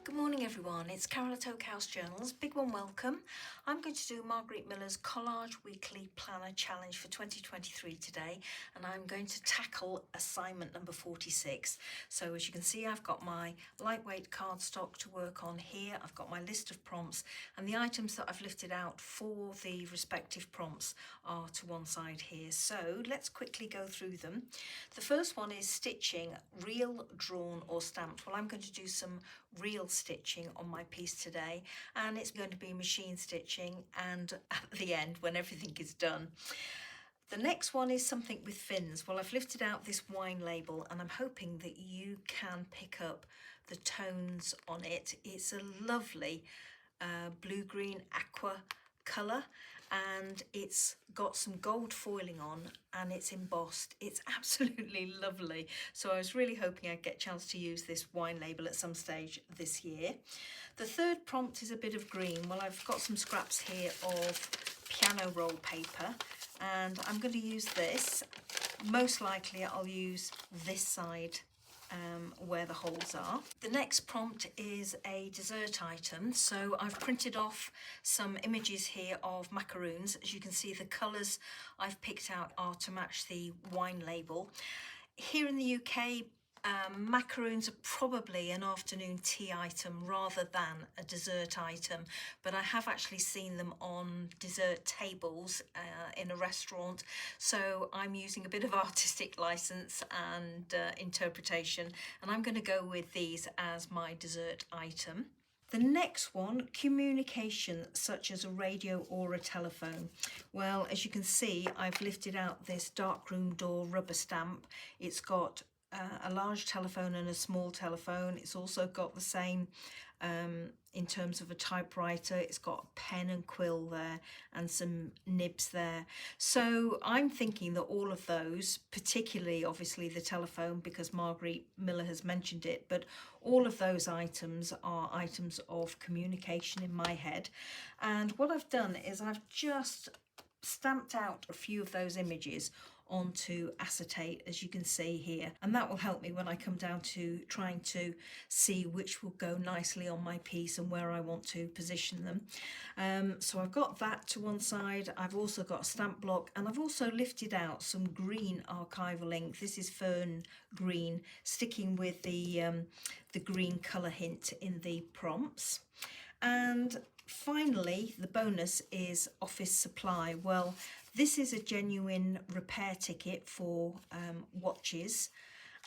Good morning everyone, it's Carol at Oak House Journals. Big one welcome. I'm going to do Margarete Miller's Collage Weekly Planner Challenge for 2023 today, and I'm going to tackle assignment number 46. So as you can see, I've got my lightweight cardstock to work on here. I've got my list of prompts, and the items that I've lifted out for the respective prompts are to one side here. So let's quickly go through them. The first one is stitching, real, drawn or stamped. Well, I'm going to do some real stitching on my piece today, and it's going to be machine stitching and at the end when everything is done. The next one is something with fins. Well, I've lifted out this wine label and I'm hoping that you can pick up the tones on it. It's a lovely blue-green aqua colour, and it's got some gold foiling on and it's embossed. It's absolutely lovely. So I was really hoping I'd get a chance to use this wine label at some stage this year. The third prompt is a bit of green. Well, I've got some scraps here of piano roll paper and I'm going to use this. Most likely I'll use this side where the holes are. The next prompt is a dessert item. So I've printed off some images here of macaroons. As you can see, the colours I've picked out are to match the wine label. Here in the UK, macaroons are probably an afternoon tea item rather than a dessert item, but I have actually seen them on dessert tables in a restaurant, so I'm using a bit of artistic license and interpretation, and I'm going to go with these as my dessert item. The next one, communication such as a radio or a telephone. Well, as you can see, I've lifted out this darkroom door rubber stamp. It's got a large telephone and a small telephone. It's also got the same in terms of a typewriter. It's got a pen and quill there and some nibs there. So I'm thinking that all of those, particularly obviously the telephone because Margarete Miller has mentioned it, but all of those items are items of communication in my head. And what I've done is I've just stamped out a few of those images onto acetate, as you can see here, and that will help me when I come down to trying to see which will go nicely on my piece and where I want to position them. So I've got that to one side. I've also got a stamp block, and I've also lifted out some green archival ink. This is fern green, sticking with the green colour hint in the prompts. And finally, the bonus is office supply. Well, this is a genuine repair ticket for watches,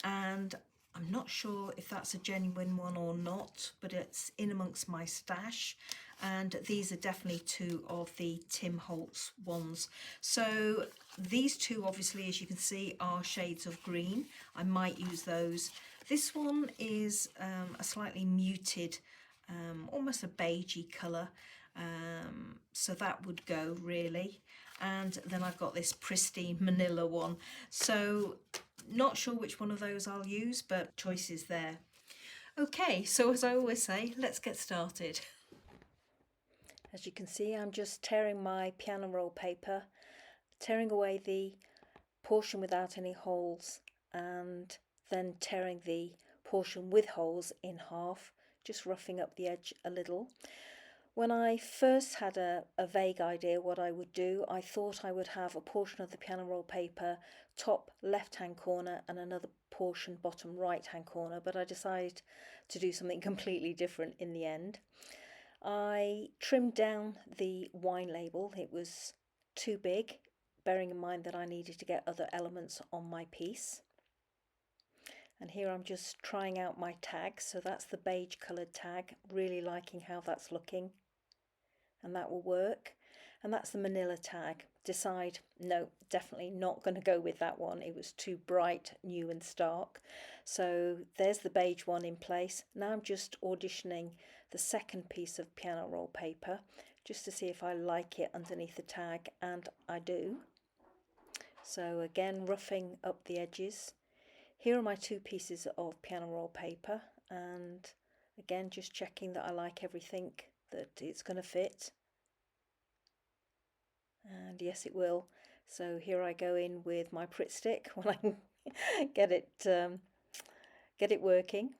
and I'm not sure if that's a genuine one or not, but it's in amongst my stash, and these are definitely two of the Tim Holtz ones. So these two, obviously, as you can see, are shades of green. I might use those. This one is a slightly muted, almost a beigey colour, so that would go really. And then I've got this pristine manila one, so not sure which one of those I'll use, but choice is there. Okay, so as I always say, let's get started. As you can see, I'm just tearing my piano roll paper, tearing away the portion without any holes, and then tearing the portion with holes in half, just roughing up the edge a little. When I first had a vague idea what I would do, I thought I would have a portion of the piano roll paper top left-hand corner and another portion bottom right-hand corner, but I decided to do something completely different in the end. I trimmed down the wine label. It was too big, bearing in mind that I needed to get other elements on my piece. And here I'm just trying out my tag, so that's the beige coloured tag, really liking how that's looking, and that will work. And that's the manila tag. Decide, no, definitely not going to go with that one. It was too bright, new and stark. So there's the beige one in place. Now I'm just auditioning the second piece of piano roll paper just to see if I like it underneath the tag, and I do. So again, roughing up the edges. Here are my two pieces of piano roll paper, and again just checking that I like everything, that it's going to fit, and yes it will. So here I go in with my Pritt stick when I can get it working.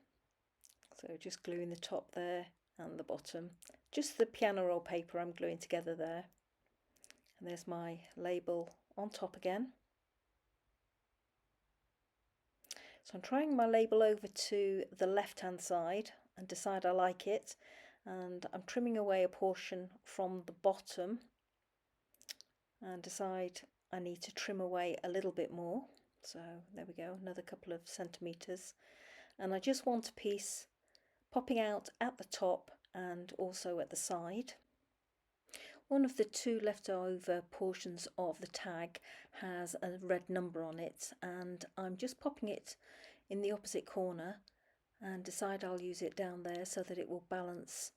So just gluing the top there and the bottom. Just the piano roll paper I'm gluing together there. And there's my label on top again. So I'm trying my label over to the left hand side and decide I like it, and I'm trimming away a portion from the bottom and decide I need to trim away a little bit more. So there we go, another couple of centimetres, and I just want a piece popping out at the top and also at the side. One of the two leftover portions of the tag has a red number on it, and I'm just popping it in the opposite corner and decide I'll use it down there so that it will balance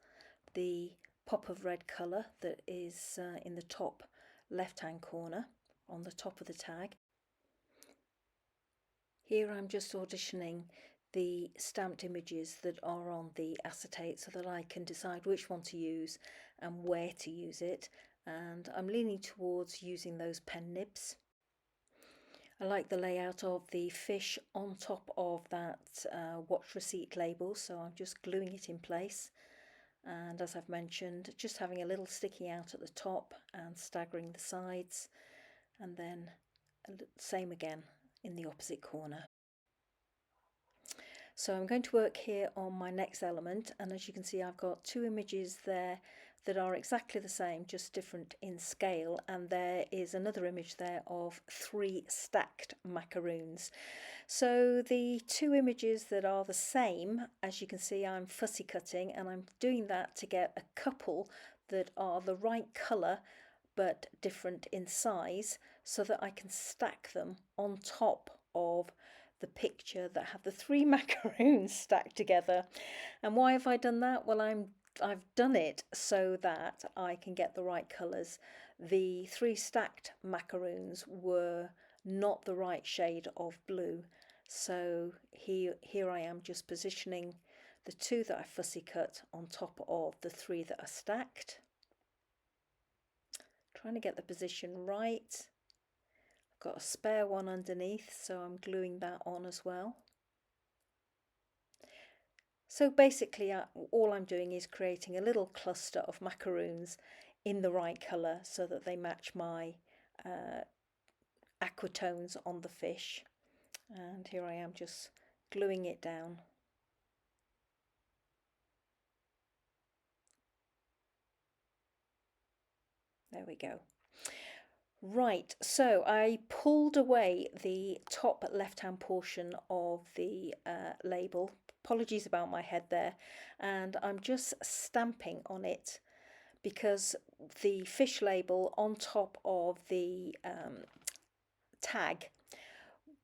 the pop of red colour that is in the top left hand corner on the top of the tag. Here I'm just auditioning the stamped images that are on the acetate so that I can decide which one to use and where to use it, and I'm leaning towards using those pen nibs. I like the layout of the fish on top of that watch receipt label, so I'm just gluing it in place, and as I've mentioned, just having a little sticky out at the top and staggering the sides, and then same again in the opposite corner. So I'm going to work here on my next element, and as you can see I've got two images there that are exactly the same, just different in scale, and there is another image there of 3 stacked macaroons. So the two images that are the same, as you can see I'm fussy cutting, and I'm doing that to get a couple that are the right colour but different in size so that I can stack them on top of the picture that have the 3 macaroons stacked together. And why have I done that? Well, I've done it so that I can get the right colours. The 3 stacked macaroons were not the right shade of blue, so here I am just positioning the 2 that I fussy cut on top of the 3 that are stacked, trying to get the position right. I've got a spare one underneath, so I'm gluing that on as well. So basically all I'm doing is creating a little cluster of macaroons in the right colour so that they match my aqua tones on the fish, and here I am just gluing it down. There we go. Right, so I pulled away the top left hand portion of the label. Apologies about my head there, and I'm just stamping on it because the fish label on top of the tag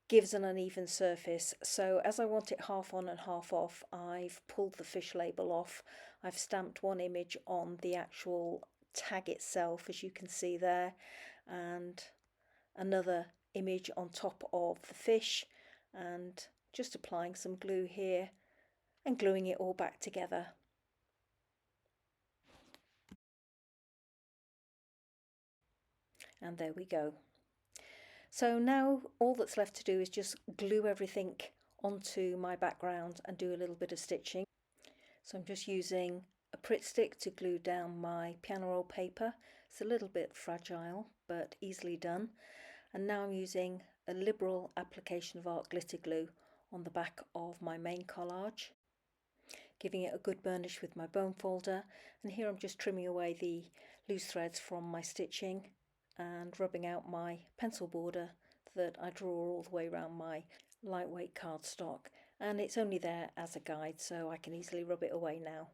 gives an uneven surface. So as I want it half on and half off, I've pulled the fish label off. I've stamped one image on the actual tag itself, as you can see there, and another image on top of the fish, and just applying some glue here and gluing it all back together. And there we go. So now all that's left to do is just glue everything onto my background and do a little bit of stitching. So I'm just using a Pritt stick to glue down my piano roll paper. It's a little bit fragile but easily done. And now I'm using a liberal application of art glitter glue on the back of my main collage, giving it a good burnish with my bone folder, and here I'm just trimming away the loose threads from my stitching and rubbing out my pencil border that I draw all the way around my lightweight cardstock, and it's only there as a guide so I can easily rub it away now.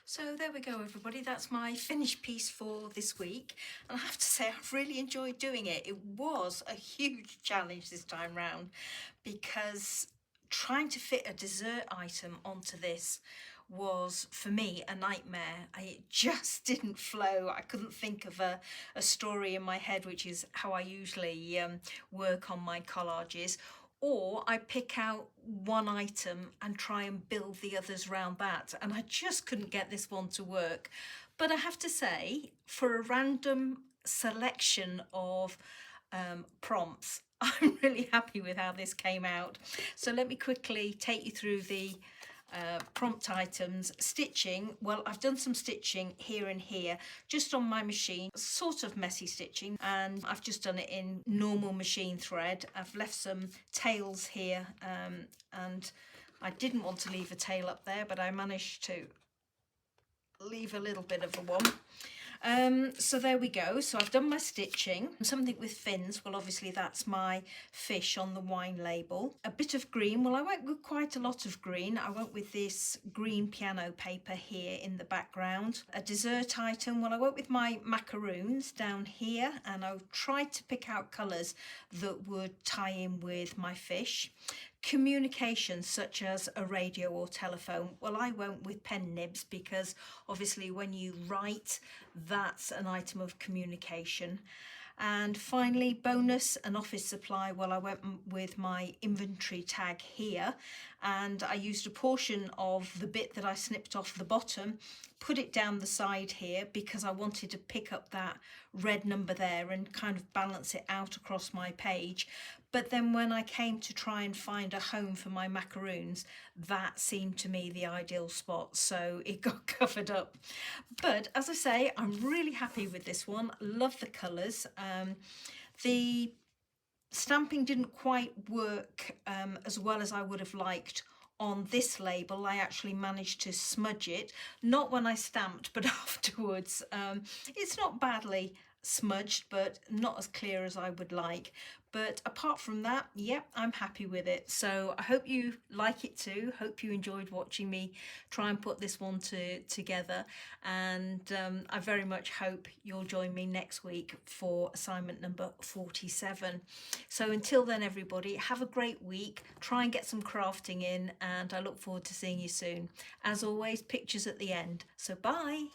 So there we go, everybody. That's my finished piece for this week, and I have to say I've really enjoyed doing it. It was a huge challenge this time round because trying to fit a dessert item onto this was, for me, a nightmare. It just didn't flow. I couldn't think of a story in my head, which is how I usually work on my collages. Or I pick out one item and try and build the others around that, and I just couldn't get this one to work. But I have to say, for a random selection of prompts, I'm really happy with how this came out. So let me quickly take you through the prompt items. Stitching, well, I've done some stitching here and here just on my machine, sort of messy stitching, and I've just done it in normal machine thread. I've left some tails here, and I didn't want to leave a tail up there, but I managed to leave a little bit of a one. So there we go. So I've done my stitching. Something with fins, well, obviously that's my fish on the wine label. A bit of green, well, I went with quite a lot of green. I went with this green piano paper here in the background. A dessert item, well, I went with my macaroons down here, and I tried to pick out colours that would tie in with my fish. Communication, such as a radio or telephone, well, I went with pen nibs because obviously when you write, that's an item of communication. And finally, bonus, an office supply. Well, I went with my inventory tag here, and I used a portion of the bit that I snipped off the bottom, put it down the side here because I wanted to pick up that red number there and kind of balance it out across my page. But then when I came to try and find a home for my macaroons, that seemed to me the ideal spot, so it got covered up. But as I say, I'm really happy with this one. Love the colours. The stamping didn't quite work as well as I would have liked on this label. I actually managed to smudge it, not when I stamped, but afterwards. It's not badly smudged, but not as clear as I would like. But apart from that, yep, I'm happy with it. So I hope you like it too. Hope you enjoyed watching me try and put this one together. And I very much hope you'll join me next week for assignment number 47. So until then, everybody, have a great week. Try and get some crafting in, and I look forward to seeing you soon. As always, pictures at the end. So bye.